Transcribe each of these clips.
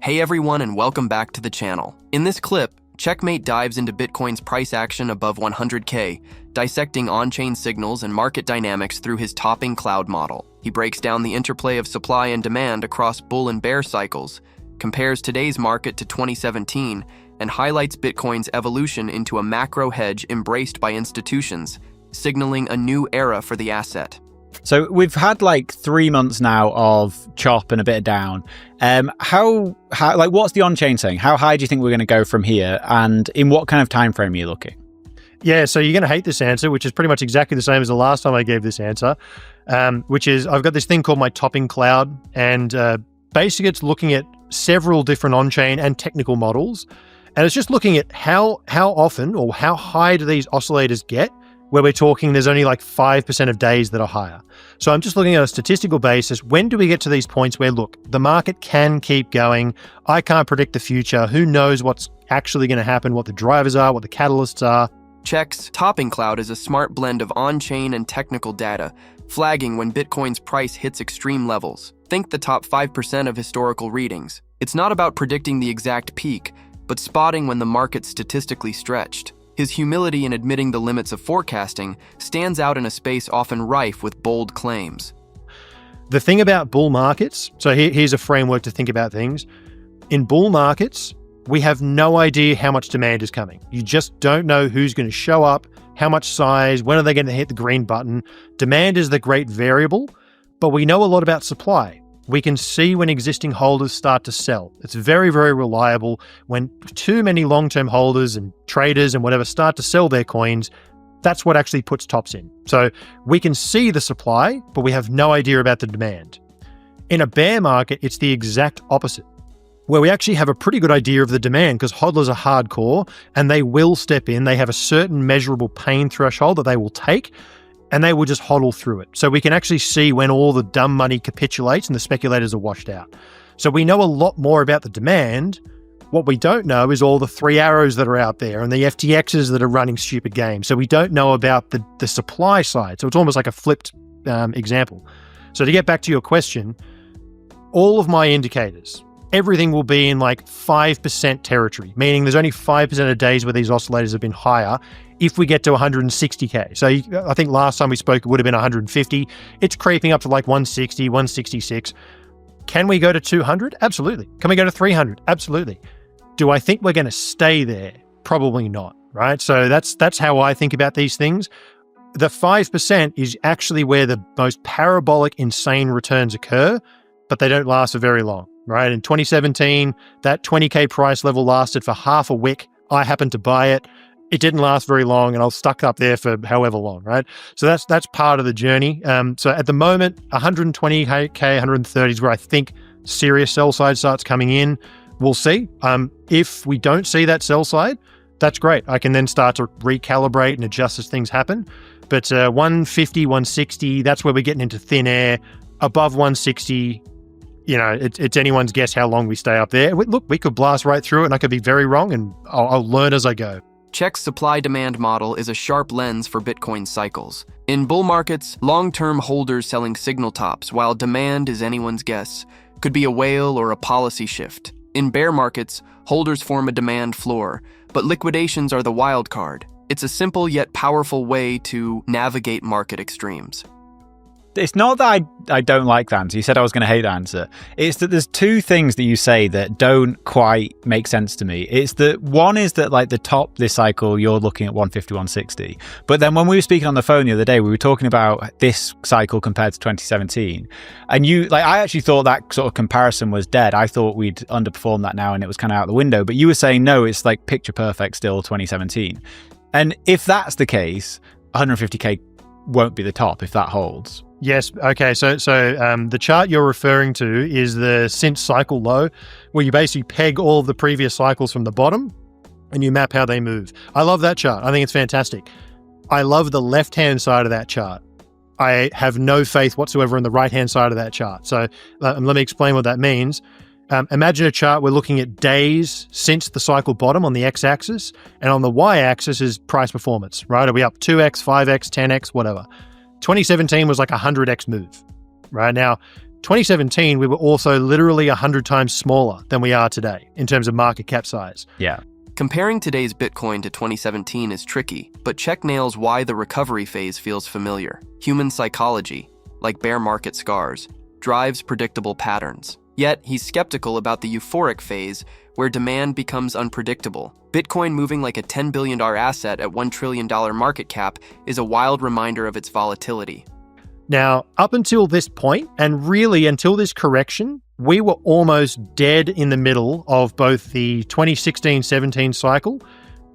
Hey everyone, and welcome back to the channel. In this clip, Checkmate dives into Bitcoin's price action above 100K, dissecting on-chain signals and market dynamics through his topping cloud model. He breaks down the interplay of supply and demand across bull and bear cycles, compares today's market to 2017, and highlights Bitcoin's evolution into a macro hedge embraced by institutions, signaling a new era for the asset. So we've had like 3 months now of chop and a bit of down. What's the on-chain saying? How high do you think we're going to go from here? And in what kind of time frame are you looking? Yeah, so you're going to hate this answer, which is pretty much exactly the same as the last time I gave this answer, which is I've got this thing called my topping cloud, and basically it's looking at several different on-chain and technical models, and it's just looking at how often or how high do these oscillators get, where we're talking there's only like 5% of days that are higher. So I'm just looking at a statistical basis. When do we get to these points where, look, the market can keep going. I can't predict the future. Who knows what's actually going to happen, what the drivers are, what the catalysts are. Check's topping cloud is a smart blend of on-chain and technical data, flagging when Bitcoin's price hits extreme levels. Think the top 5% of historical readings. It's not about predicting the exact peak, but spotting when the market's statistically stretched. His humility in admitting the limits of forecasting stands out in a space often rife with bold claims. The thing about bull markets, so here's a framework to think about things. In bull markets, we have no idea how much demand is coming. You just don't know who's going to show up, how much size, when are they going to hit the green button. Demand is the great variable, but we know a lot about supply. We can see when existing holders start to sell. It's very, very reliable. When too many long-term holders and traders and whatever start to sell their coins, that's what actually puts tops in. So we can see the supply, but we have no idea about the demand. In a bear market, it's the exact opposite, where we actually have a pretty good idea of the demand because hodlers are hardcore and they will step in. They have a certain measurable pain threshold that they will take, and they will just hodl through it. So we can actually see when all the dumb money capitulates and the speculators are washed out. So we know a lot more about the demand. What we don't know is all the 3 arrows that are out there and the FTXs that are running stupid games. So we don't know about the supply side. So it's almost like a flipped example. So to get back to your question, all of my indicators, everything will be in like 5% territory, meaning there's only 5% of days where these oscillators have been higher if we get to 160K. So I think last time we spoke, it would have been 150. It's creeping up to like 160, 166. Can we go to 200? Absolutely. Can we go to 300? Absolutely. Do I think we're going to stay there? Probably not, right? So that's how I think about these things. The 5% is actually where the most parabolic, insane returns occur, but they don't last for very long, right? In 2017, that 20K price level lasted for half a wick. I happened to buy it. It didn't last very long, and I was stuck up there for however long, right? So that's part of the journey. So at the moment, 120K, 130 is where I think serious sell side starts coming in. We'll see. If we don't see that sell side, that's great. I can then start to recalibrate and adjust as things happen. But 150, 160, that's where we're getting into thin air. Above 160, it's anyone's guess how long we stay up there. Look, we could blast right through it, and I could be very wrong, and I'll learn as I go. Check's supply-demand model is a sharp lens for Bitcoin cycles. In bull markets, long-term holders selling signal tops, while demand is anyone's guess, could be a whale or a policy shift. In bear markets, holders form a demand floor, but liquidations are the wild card. It's a simple yet powerful way to navigate market extremes. It's not that I don't like the answer. You said I was going to hate the answer. It's that there's two things that you say that don't quite make sense to me. It's that one is that like the top this cycle, you're looking at 150, 160. But then when we were speaking on the phone the other day, we were talking about this cycle compared to 2017. And I actually thought that sort of comparison was dead. I thought we'd underperformed that now and it was kind of out the window. But you were saying, no, it's like picture perfect still 2017. And if that's the case, 150K won't be the top if that holds. Yes. Okay. So the chart you're referring to is the since cycle low, where you basically peg all of the previous cycles from the bottom and you map how they move. I love that chart. I think it's fantastic. I love the left-hand side of that chart. I have no faith whatsoever in the right-hand side of that chart. So let me explain what that means. Imagine a chart. We're looking at days since the cycle bottom on the x-axis, and on the y-axis is price performance, right? Are we up 2x, 5x, 10x, whatever? 2017 was like a 100x move, right? Now, 2017, we were also literally 100 times smaller than we are today in terms of market cap size. Yeah. Comparing today's Bitcoin to 2017 is tricky, but Check nails why the recovery phase feels familiar. Human psychology, like bear market scars, drives predictable patterns. Yet, he's skeptical about the euphoric phase, where demand becomes unpredictable. Bitcoin moving like a $10 billion asset at $1 trillion market cap is a wild reminder of its volatility. Now, up until this point, and really until this correction, we were almost dead in the middle of both the 2016-17 cycle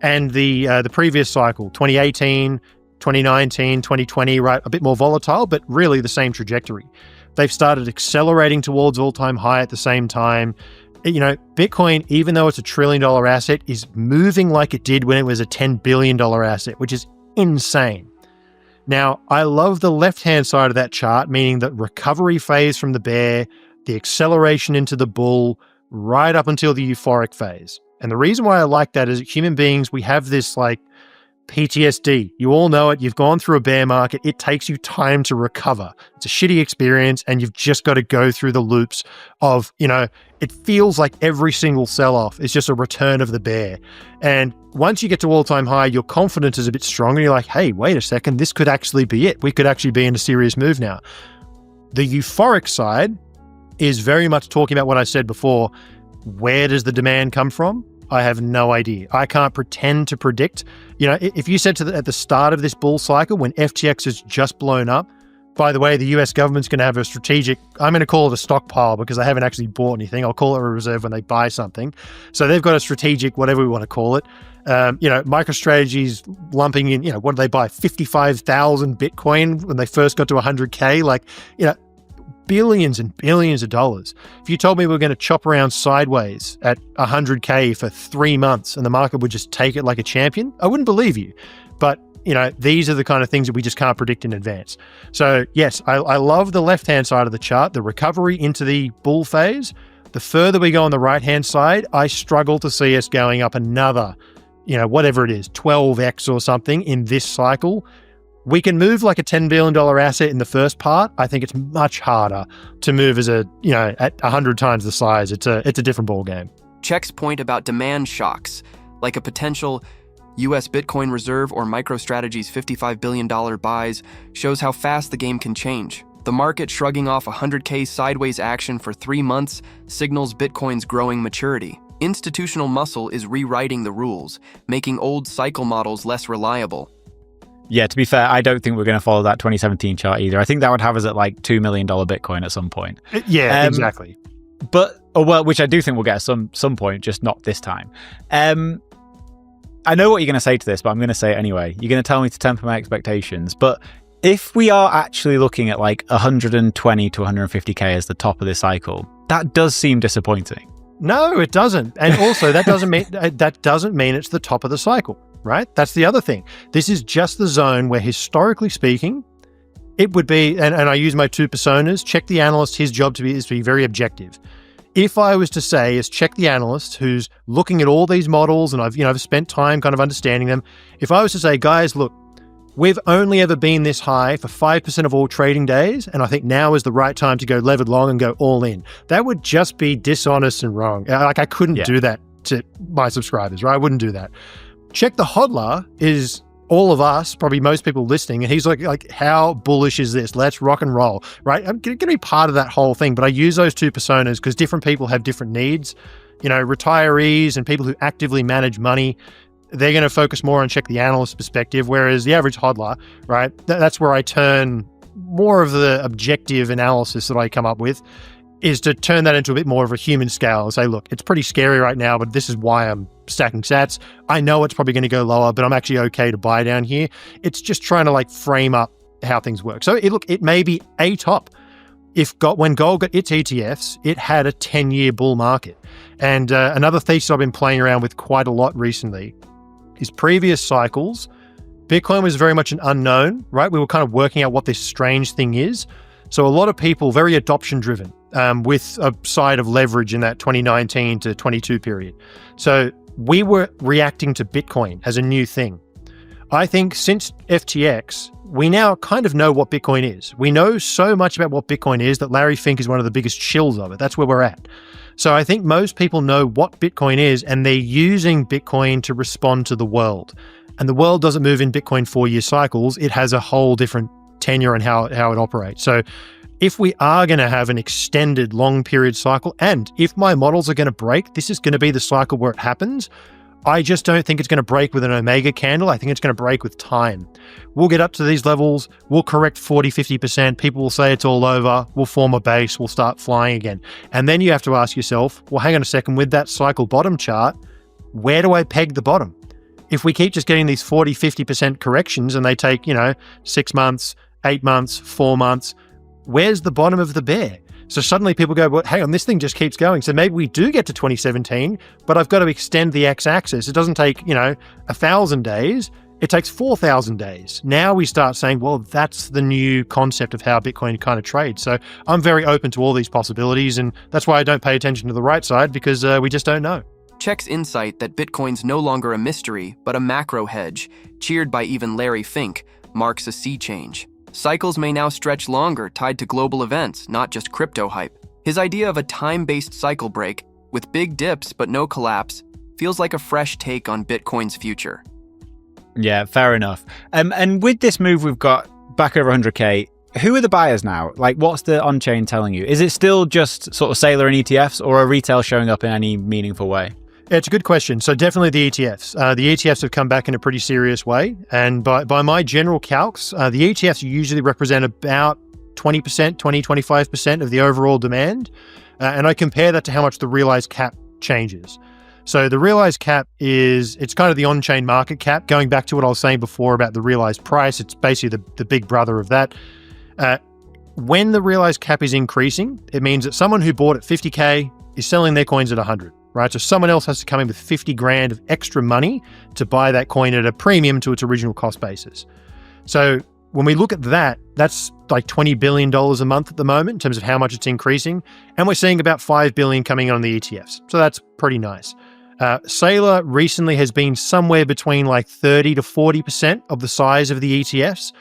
and the previous cycle, 2018, 2019, 2020, right? A bit more volatile, but really the same trajectory. They've started accelerating towards all-time high at the same time. You know, Bitcoin, even though it's a $1 trillion asset, is moving like it did when it was a $10 billion asset, which is insane. Now, I love the left-hand side of that chart, meaning the recovery phase from the bear, the acceleration into the bull, right up until the euphoric phase. And the reason why I like that is human beings, we have this like PTSD. You all know it. You've gone through a bear market. It takes you time to recover. It's a shitty experience, and you've just got to go through the loops of, you know, it feels like every single sell-off is just a return of the bear. And once you get to all-time high, your confidence is a bit stronger. You're like, hey, wait a second, this could actually be it. We could actually be in a serious move now. The euphoric side is very much talking about what I said before. Where does the demand come from? I have no idea. I can't pretend to predict. You know, if you said at the start of this bull cycle, when FTX has just blown up, by the way, the US government's going to have a strategic, I'm going to call it a stockpile because they haven't actually bought anything. I'll call it a reserve when they buy something. So they've got a strategic, whatever we want to call it. You know, MicroStrategy's lumping in, you know, what did they buy? 55,000 Bitcoin when they first got to 100K? Like, you know, billions and billions of dollars. If you told me we were going to chop around sideways at 100K for 3 months and the market would just take it like a champion, I wouldn't believe you. But, you know, these are the kind of things that we just can't predict in advance. So yes, I love the left-hand side of the chart, the recovery into the bull phase. The further we go on the right-hand side, I struggle to see us going up another, you know, whatever it is, 12x or something in this cycle. We can move like a $10 billion asset in the first part. I think it's much harder to move as a, you know, at 100 times the size. It's a different ballgame. Check's point about demand shocks, like a potential US Bitcoin reserve or MicroStrategy's $55 billion buys, shows how fast the game can change. The market shrugging off 100K sideways action for 3 months signals Bitcoin's growing maturity. Institutional muscle is rewriting the rules, making old cycle models less reliable. Yeah, to be fair, I don't think we're going to follow that 2017 chart either. I think that would have us at like $2 million Bitcoin at some point. Yeah, exactly. But, well, which I do think we'll get at some point, just not this time. I know what you're going to say to this, but I'm going to say it anyway. You're going to tell me to temper my expectations. But if we are actually looking at like 120 to 150K as the top of this cycle, that does seem disappointing. No, it doesn't. And also that doesn't mean it's the top of the cycle, right? That's the other thing. This is just the zone where historically speaking, it would be, and I use my two personas, Check the analyst, his job is to be very objective. If I was to say is Check the analyst who's looking at all these models and I've spent time kind of understanding them. If I was to say, guys, look, we've only ever been this high for 5% of all trading days, and I think now is the right time to go levered long and go all in. That would just be dishonest and wrong. Like I couldn't do that to my subscribers, right? I wouldn't do that. Check the hodler is all of us, probably most people listening, and he's like, how bullish is this? Let's rock and roll, right? I'm going to be part of that whole thing, but I use those two personas because different people have different needs. You know, retirees and people who actively manage money, they're going to focus more on Check the analyst perspective, whereas the average hodler, right? That's where I turn more of the objective analysis that I come up with is to turn that into a bit more of a human scale and say, look, it's pretty scary right now, but this is why I'm stacking sats. I know it's probably going to go lower, but I'm actually okay to buy down here. It's just trying to like frame up how things work. So it may be a top. When gold got its ETFs, it had a 10-year bull market. And another thesis I've been playing around with quite a lot recently is previous cycles, Bitcoin was very much an unknown, right? We were kind of working out what this strange thing is. So a lot of people, very adoption driven, with a side of leverage in that 2019 to 22 period. So we were reacting to Bitcoin as a new thing. I think since FTX, we now kind of know what Bitcoin is. We know so much about what Bitcoin is that Larry Fink is one of the biggest shills of it. That's where we're at. So I think most people know what Bitcoin is, and they're using Bitcoin to respond to the world. And the world doesn't move in Bitcoin 4-year cycles. It has a whole different tenure and how it operates. So if we are going to have an extended long period cycle, and if my models are going to break, this is going to be the cycle where it happens. I just don't think it's going to break with an Omega candle. I think it's going to break with time. We'll get up to these levels. We'll correct 40, 50%. People will say it's all over. We'll form a base. We'll start flying again. And then you have to ask yourself, well, hang on a second, with that cycle bottom chart, where do I peg the bottom? If we keep just getting these 40, 50% corrections and they take, 6 months, 8 months, 4 months, where's the bottom of the bear? So suddenly people go, well, hang on, this thing just keeps going. So maybe we do get to 2017, but I've got to extend the x-axis. It doesn't take, 1,000 days. It takes 4,000 days. Now we start saying, well, that's the new concept of how Bitcoin kind of trades. So I'm very open to all these possibilities, and that's why I don't pay attention to the right side, because we just don't know. Check's insight that Bitcoin's no longer a mystery, but a macro hedge, cheered by even Larry Fink, marks a sea change. Cycles may now stretch longer, tied to global events, not just crypto hype. His idea of a time-based cycle break, with big dips but no collapse, feels like a fresh take on Bitcoin's future. Yeah, fair enough. And with this move, we've got back over 100K. Who are the buyers now? Like, what's the on-chain telling you? Is it still just sort of Sailor and ETFs, or are retail showing up in any meaningful way? Yeah, it's a good question. So definitely the ETFs. The ETFs have come back in a pretty serious way. And by my general calcs, the ETFs usually represent about 20%, 25% of the overall demand. And I compare that to how much the realized cap changes. So the realized cap it's kind of the on-chain market cap. Going back to what I was saying before about the realized price, it's basically the big brother of that. When the realized cap is increasing, it means that someone who bought at 50K is selling their coins at 100. Right? So someone else has to come in with 50 grand of extra money to buy that coin at a premium to its original cost basis. So when we look at that, that's like $20 billion a month at the moment in terms of how much it's increasing. And we're seeing about $5 billion coming on the ETFs. So that's pretty nice. Sailor recently has been somewhere between like 30 to 40% of the size of the ETFs.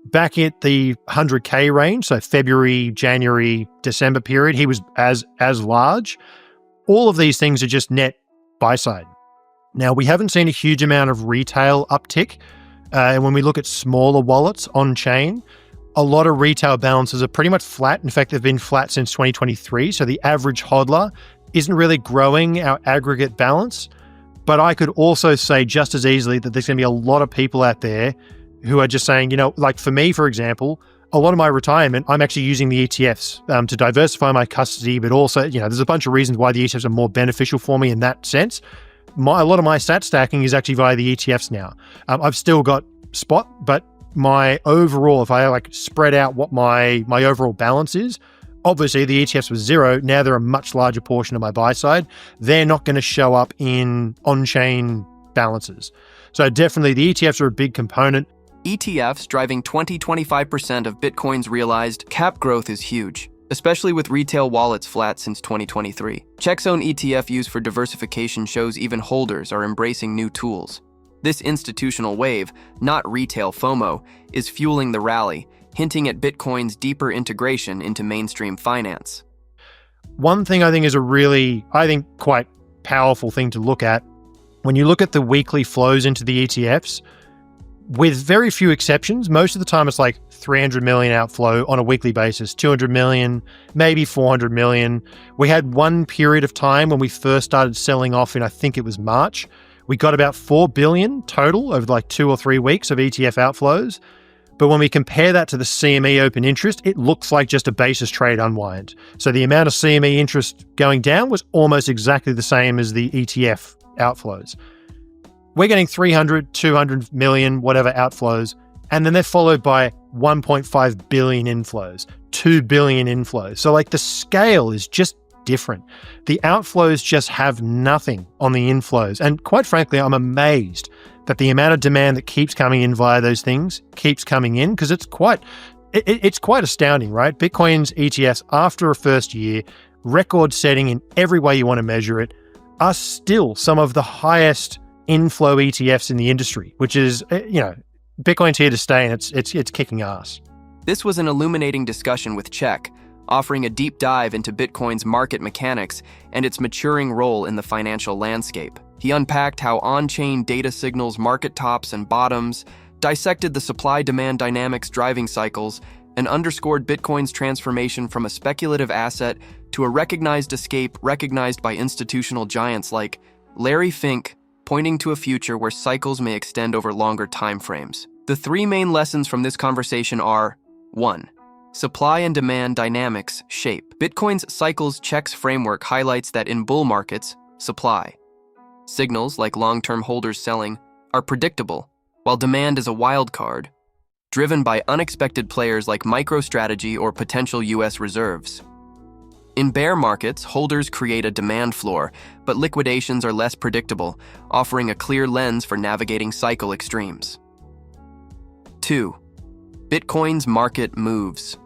Back at the 100K range, so February, January, December period, he was as large. All of these things are just net buy side. Now, we haven't seen a huge amount of retail uptick. And when we look at smaller wallets on chain, a lot of retail balances are pretty much flat. In fact, they've been flat since 2023. So the average hodler isn't really growing our aggregate balance. But I could also say just as easily that there's going to be a lot of people out there who are just saying, like for me, for example, a lot of my retirement, I'm actually using the ETFs to diversify my custody, but also, there's a bunch of reasons why the ETFs are more beneficial for me in that sense. A lot of my stat stacking is actually via the ETFs now. I've still got spot, but my overall, if I spread out what my overall balance is, obviously the ETFs was zero. Now they're a much larger portion of my buy side. They're not going to show up in on-chain balances. So definitely the ETFs are a big component. ETFs driving 20-25% of Bitcoin's realized cap growth is huge, especially with retail wallets flat since 2023. Check's own ETF use for diversification shows even holders are embracing new tools. This institutional wave, not retail FOMO, is fueling the rally, hinting at Bitcoin's deeper integration into mainstream finance. One thing I think is a really, quite powerful thing to look at, when you look at the weekly flows into the ETFs, with very few exceptions, most of the time it's like 300 million outflow on a weekly basis, 200 million, maybe 400 million. We had one period of time when we first started selling off in, I think it was March. We got about 4 billion total over like 2 or 3 weeks of ETF outflows. But when we compare that to the CME open interest, it looks like just a basis trade unwind. So the amount of CME interest going down was almost exactly the same as the ETF outflows. We're getting 300, 200 million, whatever outflows, and then they're followed by 1.5 billion inflows, 2 billion inflows. So the scale is just different. The outflows just have nothing on the inflows. And quite frankly, I'm amazed that the amount of demand that keeps coming in via those things keeps coming in, because it's quite astounding, right? Bitcoin's ETFs, after a first year, record setting in every way you want to measure it, are still some of the highest inflow ETFs in the industry, which is, Bitcoin's here to stay and it's kicking ass. This was an illuminating discussion with Check, offering a deep dive into Bitcoin's market mechanics and its maturing role in the financial landscape. He unpacked how on-chain data signals market tops and bottoms, dissected the supply-demand dynamics driving cycles, and underscored Bitcoin's transformation from a speculative asset to a recognized escape recognized by institutional giants like Larry Fink, pointing to a future where cycles may extend over longer timeframes. The three main lessons from this conversation are: 1. Supply and demand dynamics shape. Bitcoin's cycles checks framework highlights that in bull markets, supply signals like long-term holders selling are predictable, while demand is a wild card, driven by unexpected players like MicroStrategy or potential US reserves. In bear markets, holders create a demand floor, but liquidations are less predictable, offering a clear lens for navigating cycle extremes. 2. Bitcoin's market moves.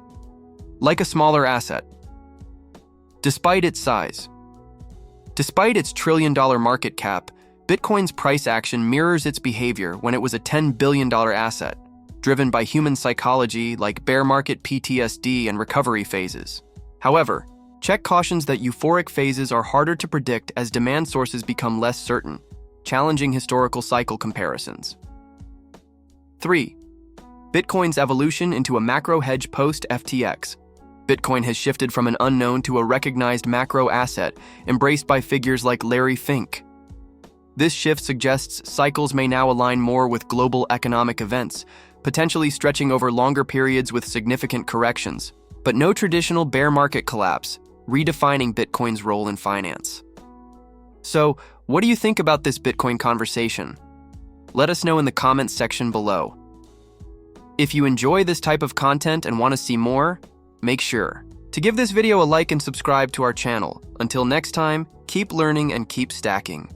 Like a smaller asset. Despite its size, despite its trillion-dollar market cap, Bitcoin's price action mirrors its behavior when it was a $10 billion asset, driven by human psychology like bear market PTSD and recovery phases. However, Check cautions that euphoric phases are harder to predict as demand sources become less certain, challenging historical cycle comparisons. 3. Bitcoin's evolution into a macro hedge post-FTX. Bitcoin has shifted from an unknown to a recognized macro asset, embraced by figures like Larry Fink. This shift suggests cycles may now align more with global economic events, potentially stretching over longer periods with significant corrections, but no traditional bear market collapse, redefining Bitcoin's role in finance. So, what do you think about this Bitcoin conversation? Let us know in the comments section below. If you enjoy this type of content and want to see more, make sure to give this video a like and subscribe to our channel. Until next time, keep learning and keep stacking.